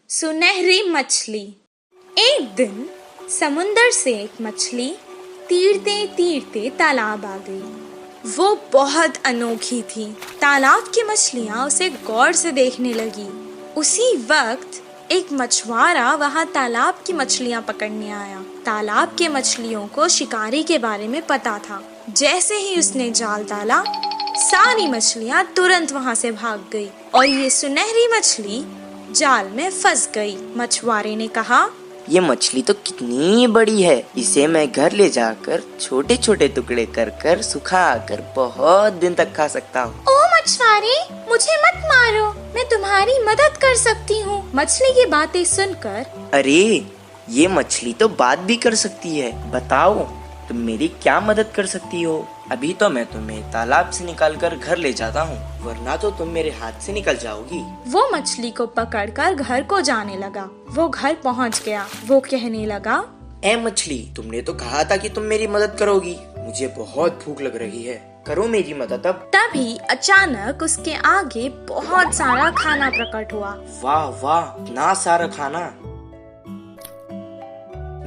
सुनहरी मछली। एक दिन समुंदर से एक मछली तीरते तीरते तालाब आ गई। वो बहुत अनोखी थी। तालाब की मछलियाँ उसे गौर से देखने लगी। उसी वक्त एक मछुआरा वहाँ तालाब की मछलियाँ पकड़ने आया। तालाब के मछलियों को शिकारी के बारे में पता था। जैसे ही उसने जाल डाला, सारी मछलियाँ तुरंत वहाँ से भाग गई और ये सुनहरी मछली जाल में फंस गई। मछुआरे ने कहा, ये मछली तो कितनी बड़ी है, इसे मैं घर ले जाकर छोटे छोटे टुकड़े कर कर सुखा कर बहुत दिन तक खा सकता हूँ। ओ मछुआरे, मुझे मत मारो, मैं तुम्हारी मदद कर सकती हूँ। मछली की बातें सुनकर, अरे ये मछली तो बात भी कर सकती है, बताओ तुम मेरी क्या मदद कर सकती हो? अभी तो मैं तुम्हें तालाब से निकालकर घर ले जाता हूँ, वरना तो तुम मेरे हाथ से निकल जाओगी। वो मछली को पकड़कर घर को जाने लगा। वो घर पहुँच गया। वो कहने लगा, ए मछली, तुमने तो कहा था कि तुम मेरी मदद करोगी। मुझे बहुत भूख लग रही है, करो मेरी मदद अब। तभी अचानक उसके आगे बहुत सारा खाना प्रकट हुआ। वाह वाह, इतना सारा खाना!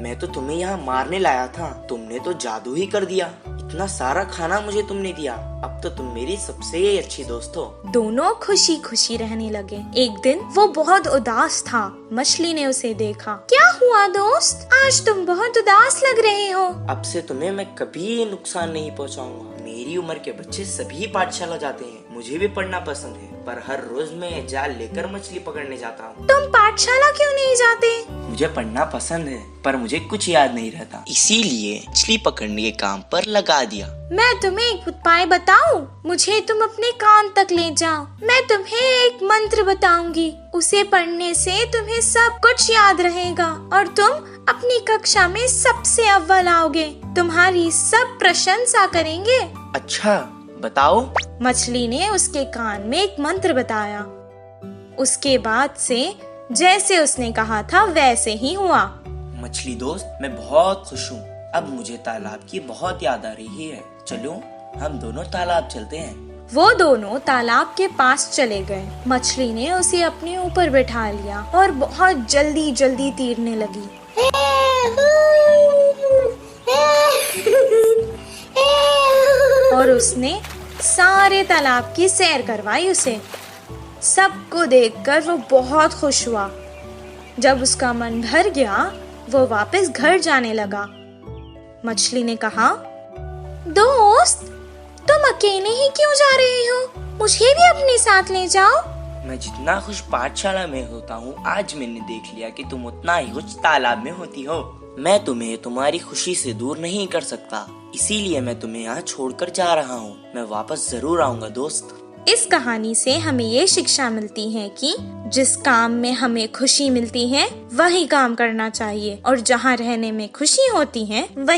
मैं तो तुम्हें यहाँ मारने लाया था, तुमने तो जादू ही कर दिया। इतना सारा खाना मुझे तुमने दिया, अब तो तुम मेरी सबसे अच्छी दोस्त हो। दोनों खुशी खुशी रहने लगे। एक दिन वो बहुत उदास था। मछली ने उसे देखा। क्या हुआ दोस्त, आज तुम बहुत उदास लग रहे हो। अब से तुम्हें मैं कभी नुकसान नहीं पहुँचाऊंगा। मेरी उम्र के बच्चे सभी पाठशाला जाते हैं, मुझे भी पढ़ना पसंद है, पर हर रोज मैं जाल लेकर मछली पकड़ने जाता हूँ। तुम पाठशाला क्यों नहीं जाते? मुझे पढ़ना पसंद है, पर मुझे कुछ याद नहीं रहता, इसीलिए मछली पकड़ने के काम पर लगा दिया। मैं तुम्हें एक उपाय बताऊं? मुझे तुम अपने कान तक ले जाओ। मैं तुम्हें एक मंत्र बताऊंगी, उसे पढ़ने से तुम्हें सब कुछ याद रहेगा और तुम अपनी कक्षा में सबसे अव्वल आओगे। तुम्हारी सब प्रशंसा करेंगे। अच्छा, बताओ। मछली ने उसके कान में एक मंत्र बताया। उसके बाद से जैसे उसने कहा था वैसे ही हुआ। मछली दोस्त, मैं बहुत खुश हूँ। अब मुझे तालाब की बहुत याद आ रही है। चलो हम दोनों तालाब चलते हैं। वो दोनों तालाब के पास चले गए। मछली ने उसे अपने ऊपर बैठा लिया और बहुत जल्दी जल्दी तैरने लगी। और उसने सारे तालाब की सैर करवाई उसे। सबको देखकर वो बहुत खुश हुआ। जब उसका मन भर गया, वो वापस घर जाने लगा। मछली ने कहा, दोस्त, तुम अकेले ही क्यों जा रहे हो? मुझे भी अपने साथ ले जाओ। मैं जितना खुश पाठशाला में होता हूँ, आज मैंने देख लिया कि तुम उतना ही खुश तालाब में होती हो। मैं तुम्हें तुम्हारी खुशी से दूर नहीं कर सकता, इसीलिए मैं तुम्हें यहाँ छोड़कर जा रहा हूँ। मैं वापस जरूर आऊँगा दोस्त। इस कहानी से हमें ये शिक्षा मिलती है कि जिस काम में हमें खुशी मिलती है वही काम करना चाहिए और जहाँ रहने में खुशी होती है वही